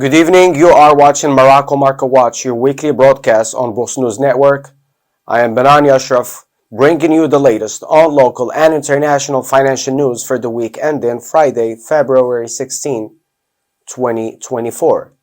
Good evening, you are watching Morocco Market Watch, your weekly broadcast on Bourse News Network. I am Benani Ashraf, bringing you the latest on local and international financial news for the week ending Friday, February 16, 2024.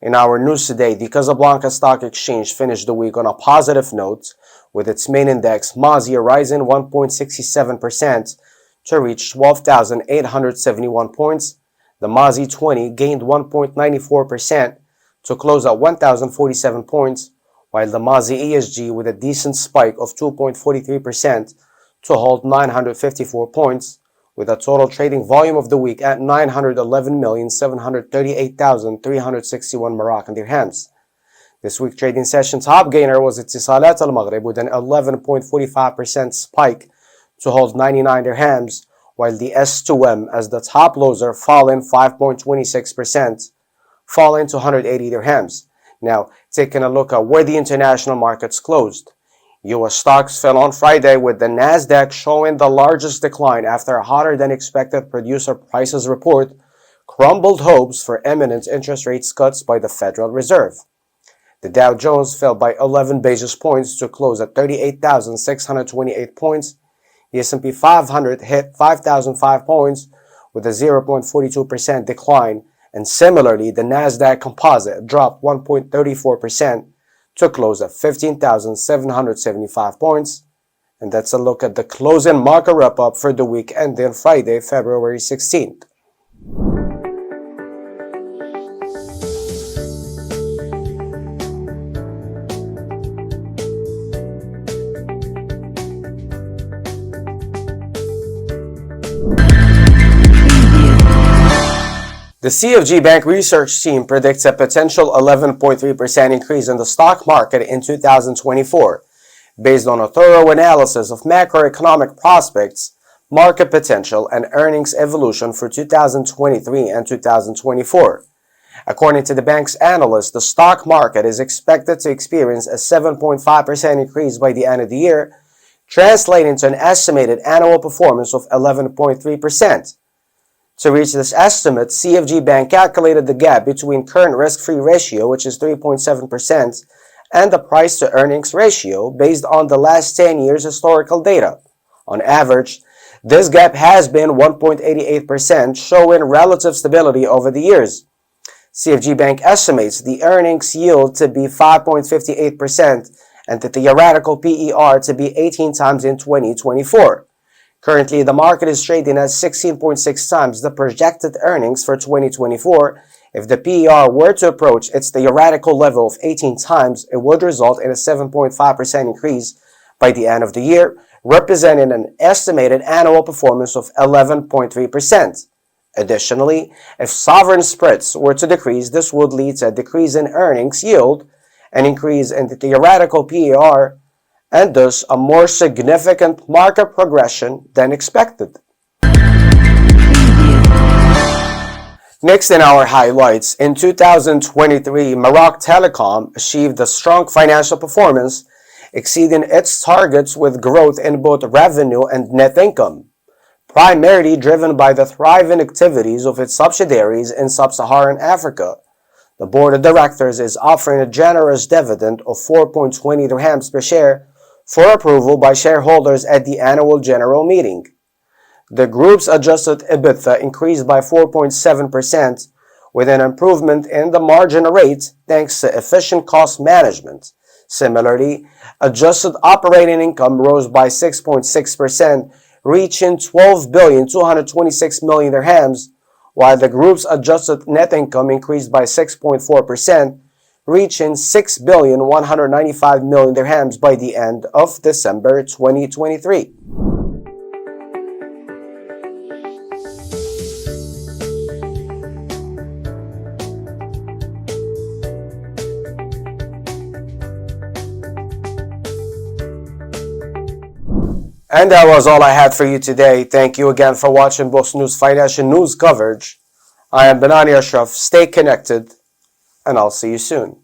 In our news today, the Casablanca Stock Exchange finished the week on a positive note, with its main index, MASI, rising 1.67% to reach 12,871 points. The MASI 20 gained 1.94% to close at 1,047 points, while the MASI ESG with a decent spike of 2.43% to hold 954 points, with a total trading volume of the week at 911,738,361 Moroccan dirhams. This week trading session top gainer was Etisalat al-Maghrib with an 11.45% spike to hold 99 dirhams, while the S2M as the top loser falling 5.26%, falling to 180 dirhams. Now, taking a look at where the international markets closed. U.S. stocks fell on Friday, with the Nasdaq showing the largest decline after a hotter than expected producer prices report crumbled hopes for imminent interest rate cuts by the Federal Reserve. The Dow Jones fell by 11 basis points to close at 38,628 points. The S&P 500 hit 5,005 points with a 0.42% decline, and similarly, the Nasdaq Composite dropped 1.34% to close at 15,775 points. And that's a look at the closing market wrap-up for the week ending Friday, February 16th. The CFG Bank research team predicts a potential 11.3% increase in the stock market in 2024, based on a thorough analysis of macroeconomic prospects, market potential, and earnings evolution for 2023 and 2024. According to the bank's analysts, the stock market is expected to experience a 7.5% increase by the end of the year, translating to an estimated annual performance of 11.3%. To reach this estimate, CFG Bank calculated the gap between current risk-free ratio, which is 3.7%, and the price-to-earnings ratio based on the last 10 years' historical data. On average, this gap has been 1.88%, showing relative stability over the years. CFG Bank estimates the earnings yield to be 5.58% and the theoretical PER to be 18 times in 2024. Currently, the market is trading at 16.6 times the projected earnings for 2024. If the PER were to approach its theoretical level of 18 times, it would result in a 7.5% increase by the end of the year, representing an estimated annual performance of 11.3%. Additionally, if sovereign spreads were to decrease, this would lead to a decrease in earnings yield, an increase in the theoretical PER, and thus a more significant market progression than expected. Next in our highlights, in 2023, Morocco Telecom achieved a strong financial performance, exceeding its targets with growth in both revenue and net income, primarily driven by the thriving activities of its subsidiaries in sub-Saharan Africa. The board of directors is offering a generous dividend of 4.20 dirhams per share for approval by shareholders at the annual general meeting. The group's adjusted EBITDA increased by 4.7%, with an improvement in the margin rate thanks to efficient cost management. Similarly, adjusted operating income rose by 6.6%, reaching 12,226 million dirhams, while the group's adjusted net income increased by 6.4%, reaching 6,195 million dirhams by the end of December 2023. And that was all I had for you today. Thank you again for watching Bourse News Financial News coverage. I am Benani Ashraf. Stay connected, and I'll see you soon.